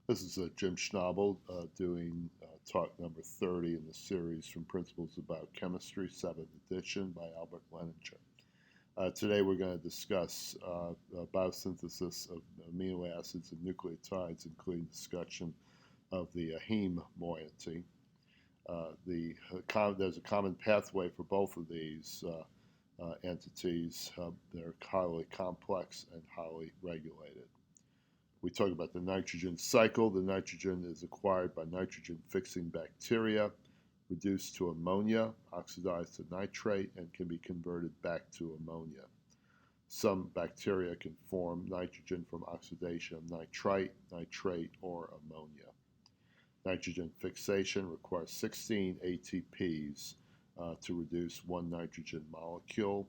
This is Jim Schnabel doing talk number 30 in the series from Principles of Biochemistry, 7th edition by Albert Lehninger. Today we're going to discuss biosynthesis of amino acids and nucleotides, including discussion of the heme moiety. There's a common pathway for both of these entities. They're highly complex and highly regulated. We talk about the nitrogen cycle. The nitrogen is acquired by nitrogen-fixing bacteria, reduced to ammonia, oxidized to nitrate, and can be converted back to ammonia. Some bacteria can form nitrogen from oxidation of nitrite, nitrate, or ammonia. Nitrogen fixation requires 16 ATPs to reduce one nitrogen molecule,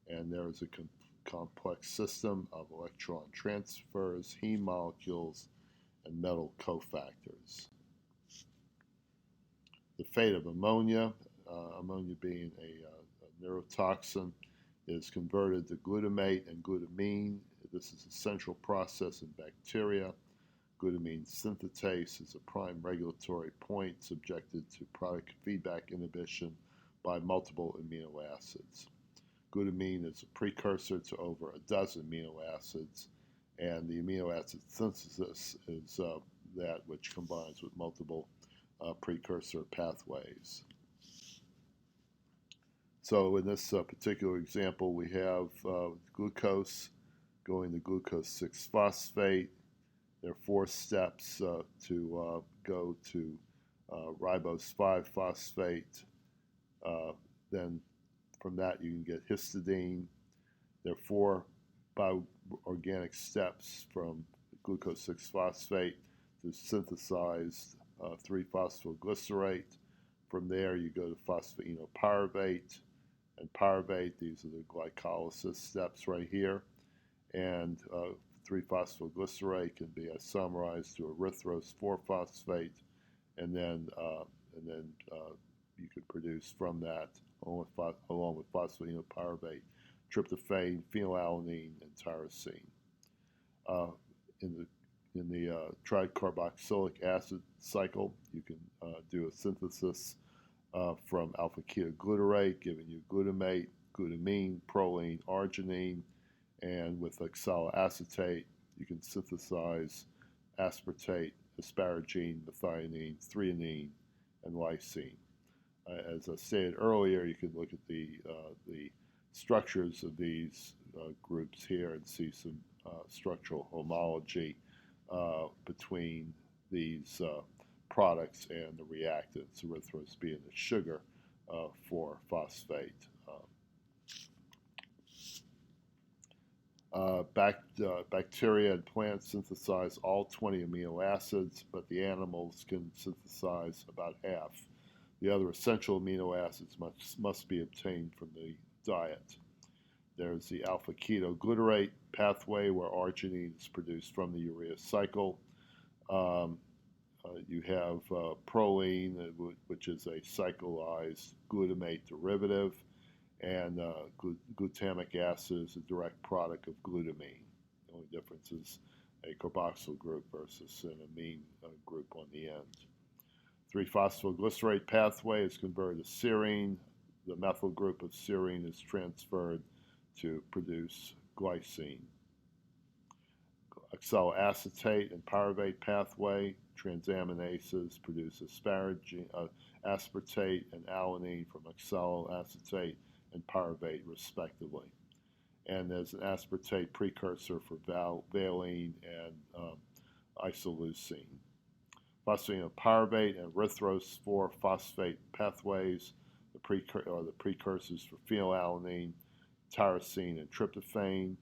and there is a complex system of electron transfers, heme molecules, and metal cofactors. The fate of ammonia, ammonia being a neurotoxin, is converted to glutamate and glutamine. This is a central process in bacteria. Glutamine synthetase is a prime regulatory point subjected to product feedback inhibition by multiple amino acids. Glutamine is a precursor to over a dozen amino acids, and the amino acid synthesis is that which combines with multiple precursor pathways. So in this particular example, we have glucose going to glucose 6-phosphate. There are 4 steps to go to ribose 5-phosphate. Then from that, you can get histidine. There are 4 bioorganic steps from glucose 6-phosphate to synthesize 3-phosphoglycerate. From there, you go to phosphoenolpyruvate and pyruvate. These are the glycolysis steps right here. And 3-phosphoglycerate can be summarized to erythrose 4-phosphate, and then you could produce from that, along with phosphoenolpyruvate, tryptophan, phenylalanine, and tyrosine. In the tricarboxylic acid cycle, you can do a synthesis from alpha-ketoglutarate, giving you glutamate, glutamine, proline, arginine, and with oxaloacetate, you can synthesize aspartate, asparagine, methionine, threonine, and lysine. As I stated earlier, you can look at the structures of these groups here and see some structural homology between these products and the reactants, erythrose being the sugar for phosphate. Bacteria and plants synthesize all 20 amino acids, but the animals can synthesize about half. The other essential amino acids must be obtained from the diet. There's the alpha-ketoglutarate pathway, where arginine is produced from the urea cycle. You have proline, which is a cyclized glutamate derivative, and glutamic acid is a direct product of glutamine. The only difference is a carboxyl group versus an amine group on the end. 3-phosphoglycerate pathway is converted to serine. The methyl group of serine is transferred to produce glycine. Oxaloacetate and pyruvate pathway, transaminases produce aspartate and alanine from oxaloacetate and pyruvate, respectively. And there's an aspartate precursor for valine and isoleucine. Phosphoenolpyruvate and erythrose 4-phosphate pathways are the precursors for phenylalanine, tyrosine, and tryptophan.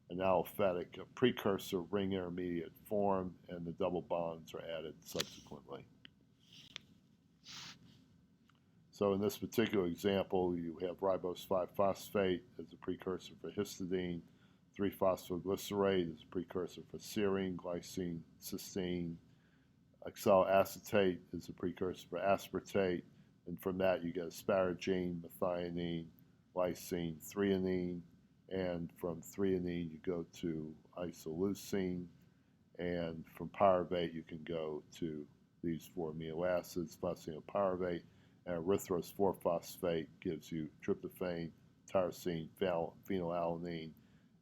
An aliphatic precursor ring intermediate form, and the double bonds are added subsequently. So in this particular example, you have ribose 5-phosphate as a precursor for histidine, 3-phosphoglycerate as a precursor for serine, glycine, cysteine. Oxaloacetate is a precursor for aspartate, and from that you get asparagine, methionine, lysine, threonine, and from threonine you go to isoleucine, And from pyruvate, you can go to these 4 amino acids, phosphatidylpyruvate, and erythrose 4-phosphate gives you tryptophan, tyrosine, phenylalanine,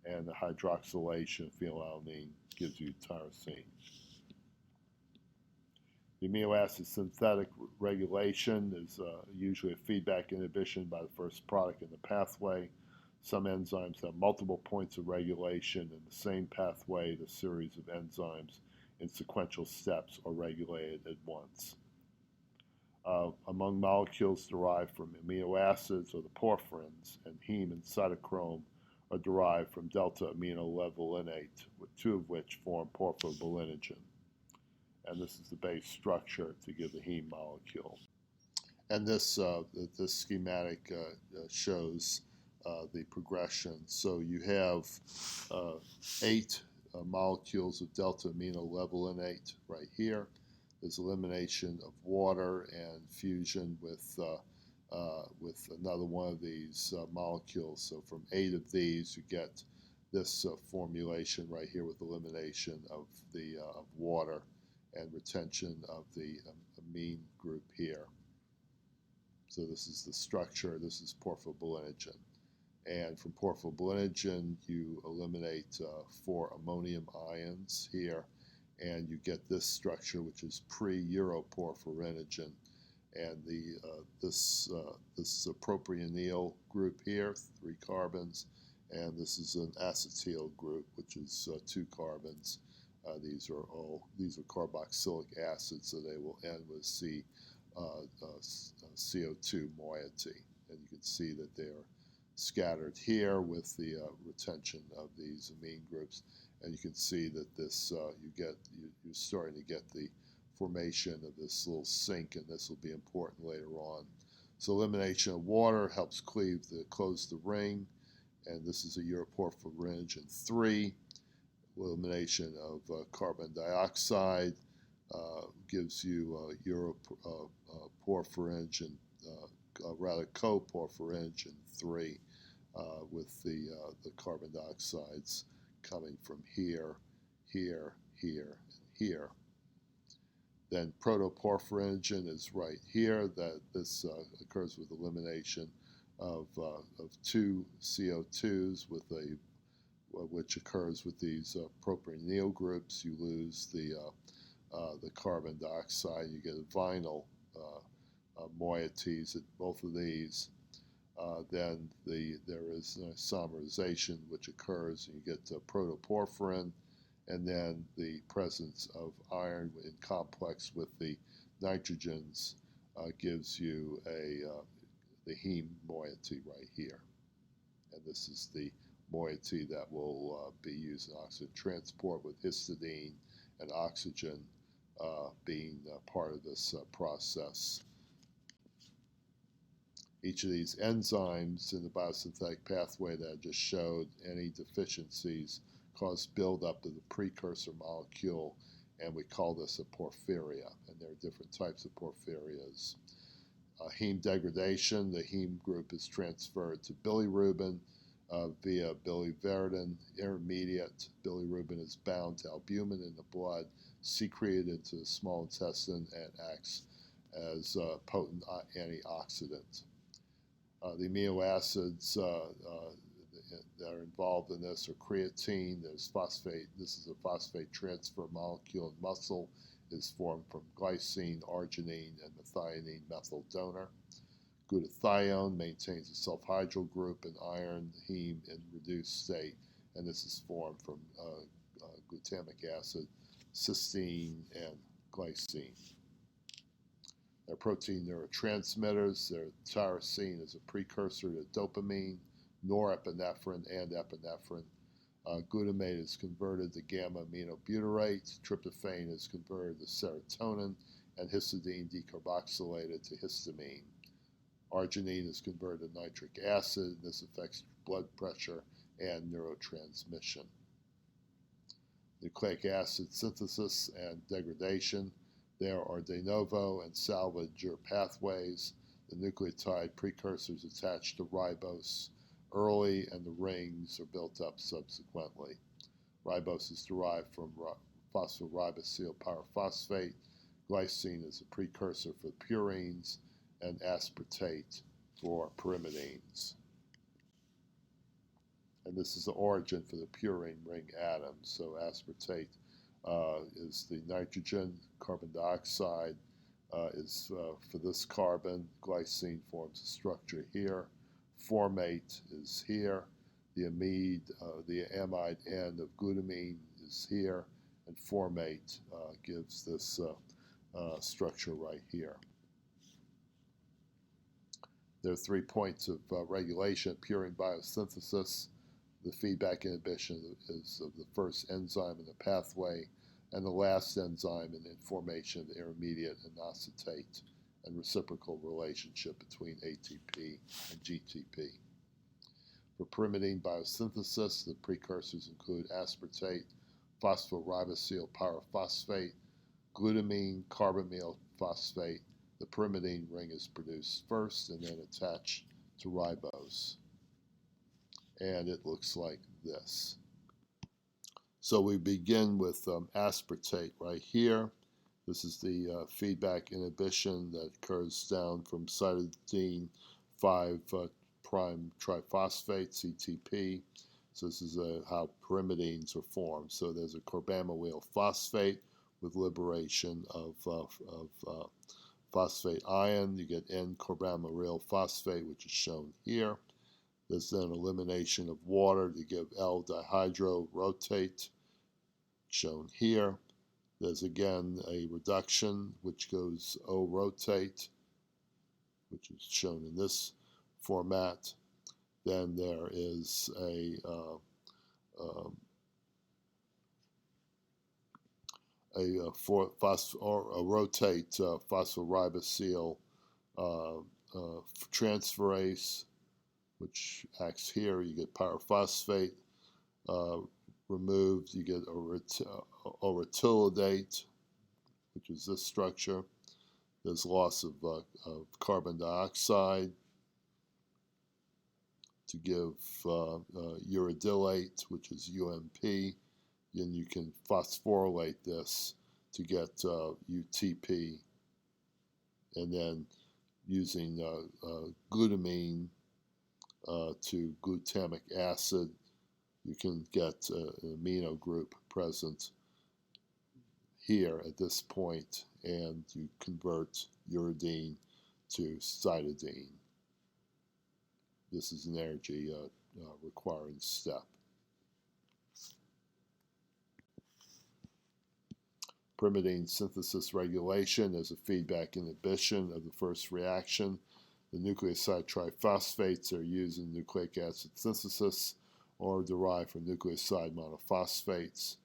and the hydroxylation phenylalanine gives you tyrosine. The amino acid synthetic regulation is usually a feedback inhibition by the first product in the pathway. Some enzymes have multiple points of regulation in the same pathway. The series of enzymes in sequential steps are regulated at once. Among molecules derived from amino acids are the porphyrins, and heme and cytochrome are derived from delta aminolevuliniate, with 2 of which form porphobilinogen. And this is the base structure to give the heme molecule. And this schematic shows the progression. So you have 8 molecules of delta aminolevuliniate right here. There's elimination of water and fusion with another one of these molecules. So from 8 of these, you get this formulation right here with elimination of the water and retention of the amine group here. So this is the structure. This is porphobilinogen. And from porphobilinogen, you eliminate 4 ammonium ions here, and you get this structure, which is pre-uroporphyrinogen. And this propionyl group here, 3 carbons, and this is an acetyl group, which is 2 carbons. These are carboxylic acids, so they will end with CO2 moiety, and you can see that they are scattered here with the retention of these amine groups, and you can see that this you're starting to get the formation of this little sink, and this will be important later on. So elimination of water helps close the ring, and this is a uroporphyrinogen 3. Elimination of carbon dioxide gives you uroporphyrinogen, coporphyrinogen 3, with the carbon dioxides coming from here, here, here, and here. Then protoporphyrinogen is right here. This occurs with elimination of 2 CO2s which occurs with these propionyl groups. You lose the carbon dioxide. You get a vinyl moieties at both of these. Then there is isomerization, which occurs, and you get protoporphyrin, and then the presence of iron in complex with the nitrogens gives you the heme moiety right here. And this is the moiety that will be used in oxygen transport, with histidine and oxygen being part of this process. Each of these enzymes in the biosynthetic pathway that I just showed, any deficiencies cause buildup of the precursor molecule, and we call this a porphyria, and there are different types of porphyrias. Heme degradation, the heme group is transferred to bilirubin via biliverdin intermediate. Bilirubin is bound to albumin in the blood, secreted into the small intestine, and acts as a potent antioxidant. The amino acids that are involved in this are creatine. There's phosphate. This is a phosphate transfer molecule in muscle. Is formed from glycine, arginine, and methionine methyl donor. Glutathione maintains a sulfhydryl group in iron, heme in reduced state, and this is formed from glutamic acid, cysteine, and glycine. They're protein neurotransmitters. Their tyrosine is a precursor to dopamine, norepinephrine, and epinephrine. Glutamate is converted to gamma-aminobutyrate. Tryptophan is converted to serotonin, and histidine decarboxylated to histamine. Arginine is converted to nitric acid. This affects blood pressure and neurotransmission. Nucleic acid synthesis and degradation. There are de novo and salvage pathways. The nucleotide precursors attach to ribose early, and the rings are built up subsequently. Ribose is derived from phosphoribosyl pyrophosphate. Glycine is a precursor for purines, and aspartate for pyrimidines. And this is the origin for the purine ring atom. So aspartate is the nitrogen, carbon dioxide is for this carbon. Glycine forms a structure here. Formate is here. The amide end of glutamine is here. And formate gives this structure right here. There are 3 points of regulation: purine biosynthesis, the feedback inhibition is of the first enzyme in the pathway, and the last enzyme in the formation of the intermediate inositate, and reciprocal relationship between ATP and GTP. For pyrimidine biosynthesis, the precursors include aspartate, phosphoribosyl pyrophosphate, glutamine, carbamyl phosphate. The pyrimidine ring is produced first and then attached to ribose. And it looks like this. So we begin with aspartate right here. This is the feedback inhibition that occurs down from cytidine 5' triphosphate, CTP. So this is how pyrimidines are formed. So there's a carbamyl phosphate with liberation of phosphate ion. You get N-carbamyl phosphate, which is shown here. There's then elimination of water to give L-dihydrorotate, shown here. There's again a reduction, which goes O-rotate, which is shown in this format. Then there is a rotate phosphoribosyl transferase, which acts here. You get pyrophosphate removed. You get oratiolidate, which is this structure. There's loss of carbon dioxide to give uridylate, which is UMP. Then you can phosphorylate this to get UTP. And then using glutamine to glutamic acid, you can get an amino group present here at this point, and you convert uridine to cytidine. This is an energy requiring step. Pyrimidine synthesis regulation is a feedback inhibition of the first reaction. The nucleoside triphosphates are used in nucleic acid synthesis or derived from nucleoside monophosphates,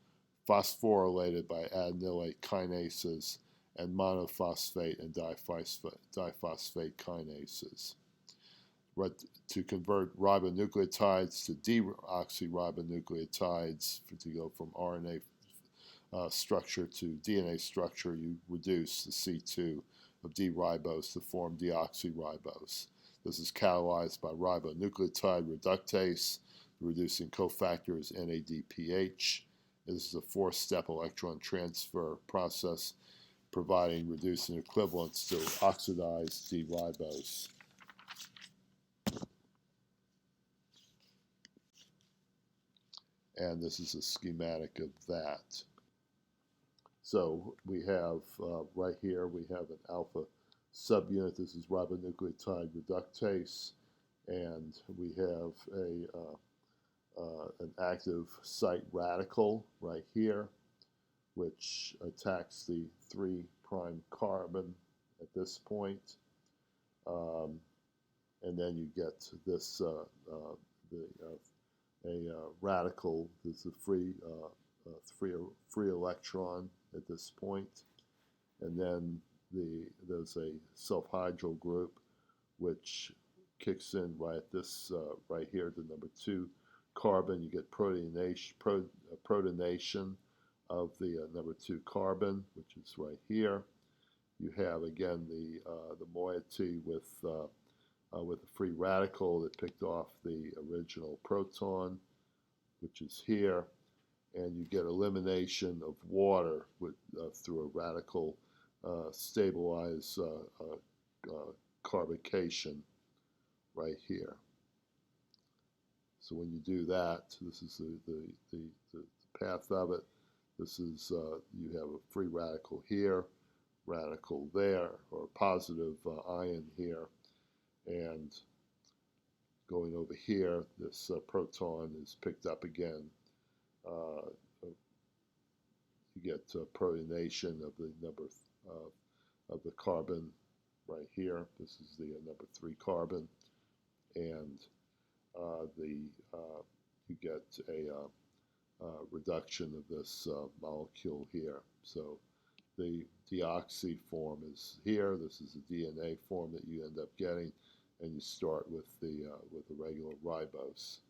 phosphorylated by adenylate kinases, and monophosphate and diphosphate kinases. To convert ribonucleotides to deoxyribonucleotides, to go from RNA structure to DNA structure, you reduce the C2 of D-ribose to form deoxyribose. This is catalyzed by ribonucleotide reductase. The reducing cofactor is NADPH. This is a 4-step electron transfer process, providing reducing equivalents to oxidized D-ribose. And this is a schematic of that. So we have right here, we have an alpha subunit. This is ribonucleotide reductase, and we have an active site radical right here, which attacks the 3' carbon at this point. And then you get this radical. This is a free electron at this point, and then there's a self-hydryl group which kicks in right at this right here, the number 2 carbon. You get protonation of the number 2 carbon, which is right here. You have again the moiety with a free radical that picked off the original proton, which is here. and you get elimination of water through a radical stabilized carbocation right here. So when you do that, this is the path of it. This is, you have a free radical here, radical there, or positive ion here, and going over here, this proton is picked up again. You get protonation of the number of the carbon right here. This is the number 3 carbon, and you get a reduction of this molecule here. So the deoxy form is here. This is the DNA form that you end up getting, and you start with the regular ribose.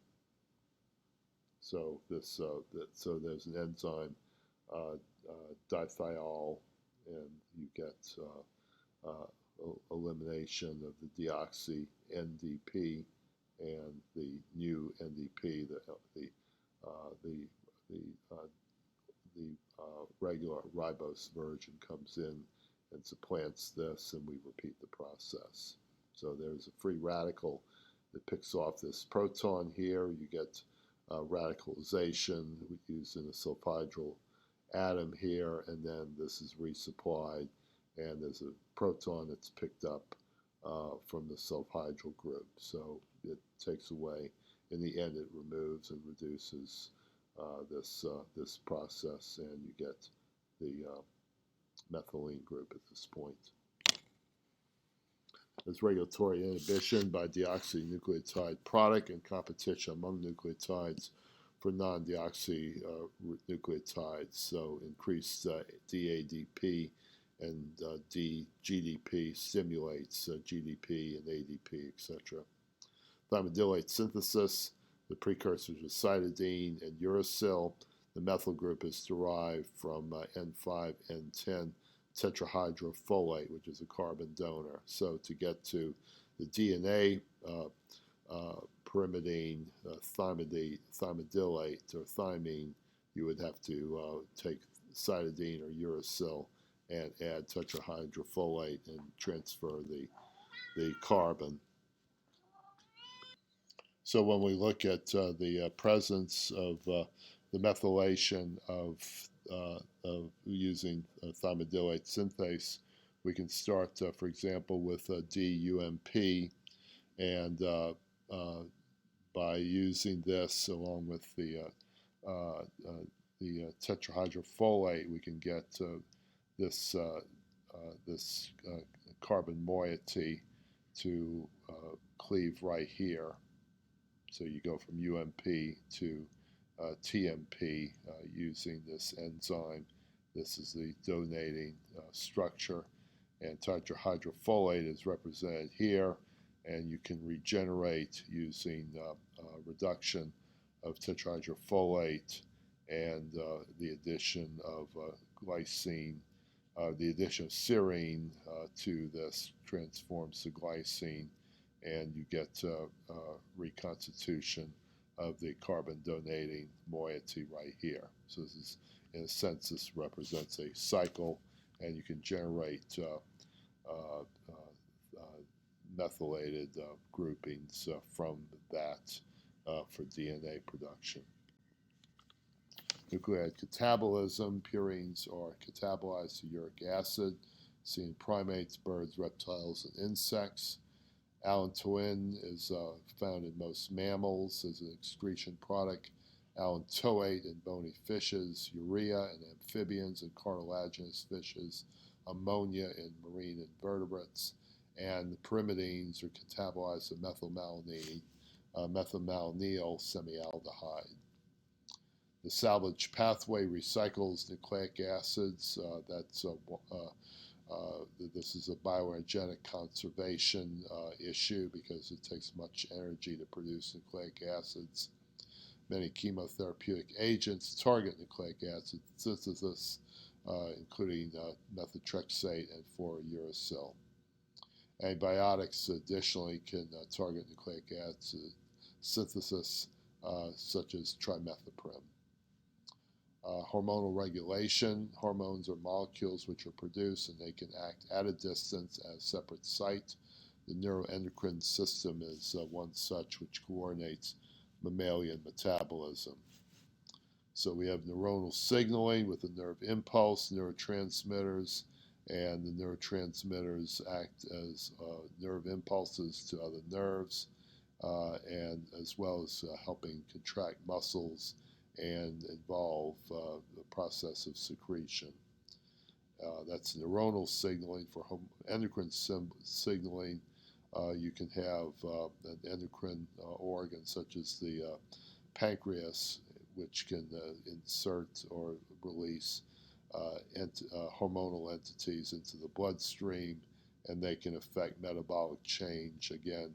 So this so there's an enzyme dithiol, and you get elimination of the deoxy NDP and the new NDP, the regular ribose version comes in and supplants this, and we repeat the process. So there's a free radical that picks off this proton here. You get radicalization using a sulfhydryl atom here, and then this is resupplied, and there's a proton that's picked up from the sulfhydryl group. So it takes away, in the end it removes and reduces this process, and you get the methylene group at this point. There's regulatory inhibition by deoxynucleotide product and competition among nucleotides for non-deoxynucleotides. So increased DADP and GDP stimulates GDP and ADP, etc. Thymidylate synthesis, the precursors of cytidine and uracil. The methyl group is derived from N5N10 tetrahydrofolate, which is a carbon donor. So to get to the DNA pyrimidine, thymidylate, or thymine, you would have to take cytidine or uracil and add tetrahydrofolate and transfer the carbon. So when we look at the presence of the methylation of using thymidylate synthase, we can start, for example, with DUMP, and by using this along with the tetrahydrofolate, we can get this carbon moiety to cleave right here. So you go from UMP to TMP using this enzyme. This is the donating structure, and tetrahydrofolate is represented here, and you can regenerate using reduction of tetrahydrofolate and the addition of glycine. The addition of serine to this transforms to glycine, and you get reconstitution of the carbon donating moiety right here. So this is, in a sense, this represents a cycle, and you can generate methylated groupings from that for DNA production. Nucleotide catabolism, purines are catabolized to uric acid, seen in primates, birds, reptiles, and insects. Allantoin is found in most mammals as an excretion product. Allantoate in bony fishes, urea in amphibians and cartilaginous fishes, ammonia in marine invertebrates, and the pyrimidines are catabolized to methylmalonyl semialdehyde. The salvage pathway recycles nucleic acids. This is a bioenergetic conservation issue because it takes much energy to produce nucleic acids. Many chemotherapeutic agents target nucleic acid synthesis, including methotrexate and 4-uracil. Antibiotics additionally can target nucleic acid synthesis, such as trimethoprim. Hormonal regulation. Hormones are molecules which are produced and they can act at a distance at a separate site. The neuroendocrine system is one such which coordinates mammalian metabolism. So we have neuronal signaling with the nerve impulse, neurotransmitters, and the neurotransmitters act as nerve impulses to other nerves, and as well as helping contract muscles and involve the process of secretion. That's neuronal signaling. For endocrine signaling, you can have an endocrine organ such as the pancreas, which can insert or release hormonal entities into the bloodstream, and they can affect metabolic change, again,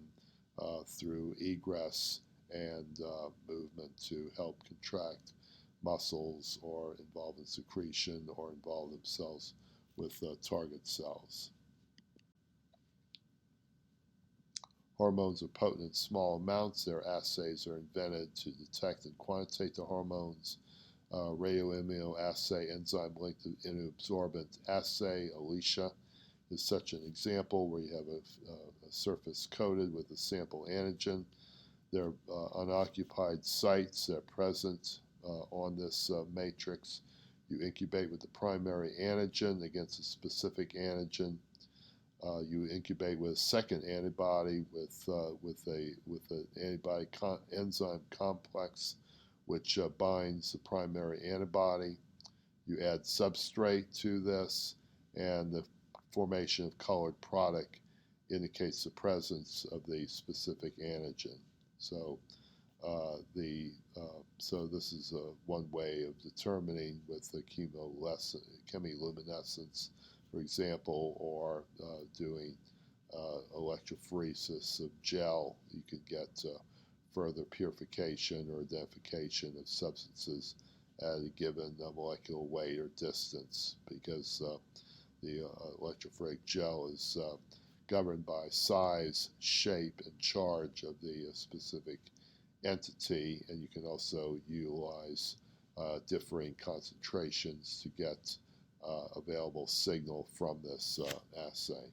through egress and movement to help contract muscles or involve in secretion or involve themselves with target cells. Hormones are potent in small amounts. Their assays are invented to detect and quantitate the hormones. Radioimmunoassay enzyme-linked immunoabsorbent assay, ELISA, is such an example where you have a surface coated with a sample antigen. They're unoccupied sites. They're present on this matrix. You incubate with the primary antigen against a specific antigen. You incubate with a second antibody with an antibody enzyme complex which binds the primary antibody. You add substrate to this, and the formation of colored product indicates the presence of the specific antigen. So so this is one way of determining with the chemiluminescence, for example, or doing electrophoresis of gel. You can get further purification or identification of substances at a given molecular weight or distance, because the electrophoric gel is governed by size, shape, and charge of the specific entity, and you can also utilize differing concentrations to get available signal from this assay.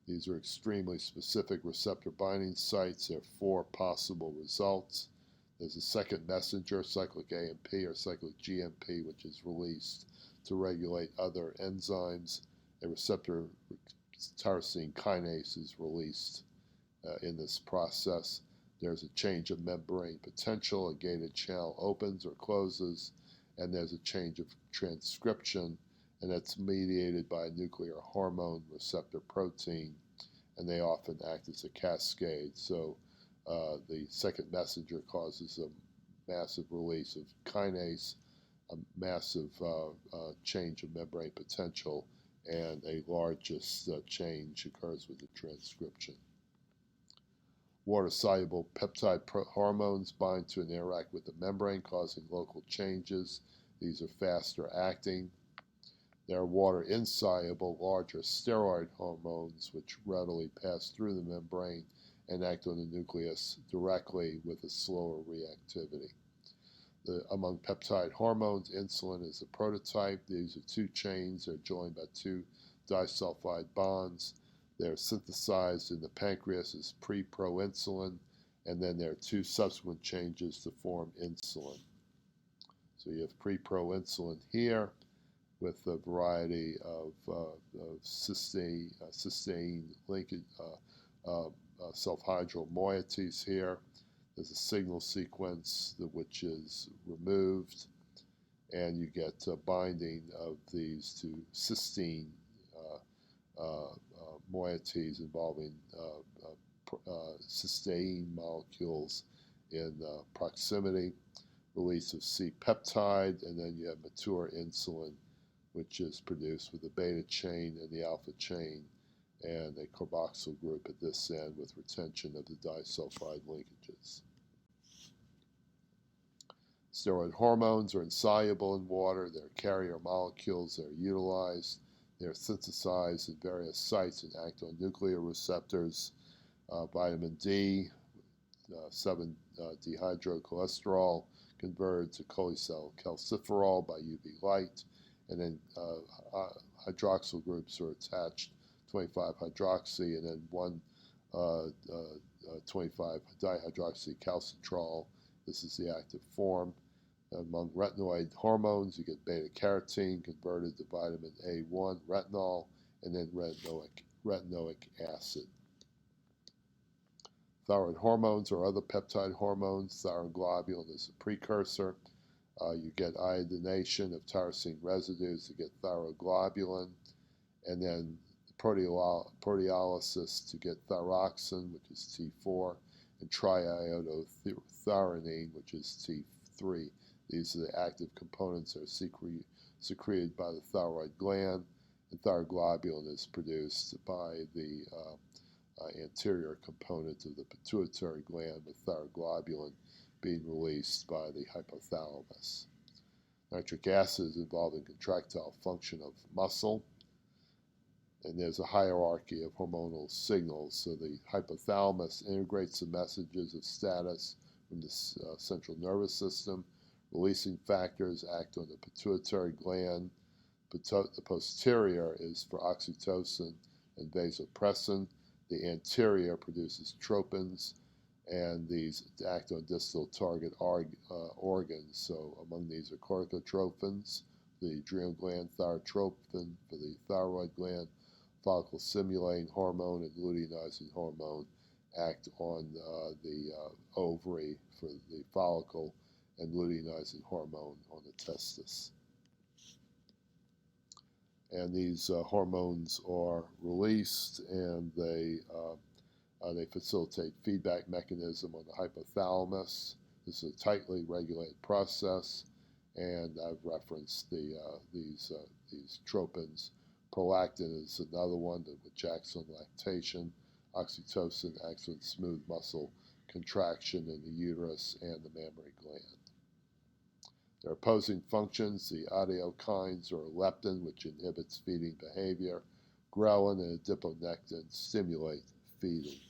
These are extremely specific receptor binding sites. There are 4 possible results. There's a second messenger, cyclic AMP or cyclic GMP, which is released to regulate other enzymes. A receptor tyrosine kinase is released in this process. There's a change of membrane potential. A gated channel opens or closes, and there's a change of transcription, and that's mediated by a nuclear hormone receptor protein, and they often act as a cascade. So the second messenger causes a massive release of kinase, a massive change of membrane potential, and a largest change occurs with the transcription. Water-soluble peptide hormones bind to and interact with the membrane, causing local changes. These are faster acting. There are water-insoluble, larger steroid hormones which readily pass through the membrane and act on the nucleus directly with a slower reactivity. Among peptide hormones, insulin is a prototype. These are 2 chains. They're joined by 2 disulfide bonds. They're synthesized in the pancreas as pre-proinsulin, and then there are 2 subsequent changes to form insulin. So you have pre-proinsulin here with a variety of cysteine linkage, sulfhydryl moieties here. There's a signal sequence which is removed, and you get binding of these to cysteine moieties involving cysteine molecules in proximity, release of C-peptide, and then you have mature insulin, which is produced with the beta chain and the alpha chain, and a carboxyl group at this end with retention of the disulfide linkages. Steroid hormones are insoluble in water. They're carrier molecules. They're utilized. They're synthesized at various sites and act on nuclear receptors. Vitamin D 7-dehydrocholesterol converted to cholecalciferol by UV light, and then hydroxyl groups are attached, 25-hydroxy, and then 1,25-dihydroxycalcitrol. This is the active form. Among retinoid hormones, you get beta-carotene converted to vitamin A1, retinol, and then retinoic acid. Thyroid hormones or other peptide hormones, thyroglobulin is a precursor. You get iodination of tyrosine residues to get thyroglobulin, and then proteolysis to get thyroxine, which is T4, and triiodothyronine, which is T3. These are the active components that are secreted by the thyroid gland, and thyroglobulin is produced by the anterior component of the pituitary gland, with thyroglobulin being released by the hypothalamus. Nitric acid is involved in contractile function of muscle, and there's a hierarchy of hormonal signals. So the hypothalamus integrates the messages of status from the central nervous system. Releasing factors act on the pituitary gland. The posterior is for oxytocin and vasopressin. The anterior produces tropins, and these act on distal target organs. So among these are corticotropins, the adrenal gland, thyrotropin for the thyroid gland, follicle stimulating hormone, and luteinizing hormone act on the ovary for the follicle, and luteinizing hormone on the testis. And these hormones are released, and they facilitate feedback mechanism on the hypothalamus. This is a tightly regulated process, and I've referenced these tropins. Prolactin is another one which acts on lactation. Oxytocin acts on smooth muscle contraction in the uterus and the mammary gland. There are opposing functions. The adiokines, or leptin, which inhibits feeding behavior. Ghrelin and adiponectin stimulate feeding.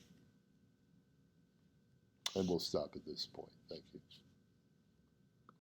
And we'll stop at this point. Thank you.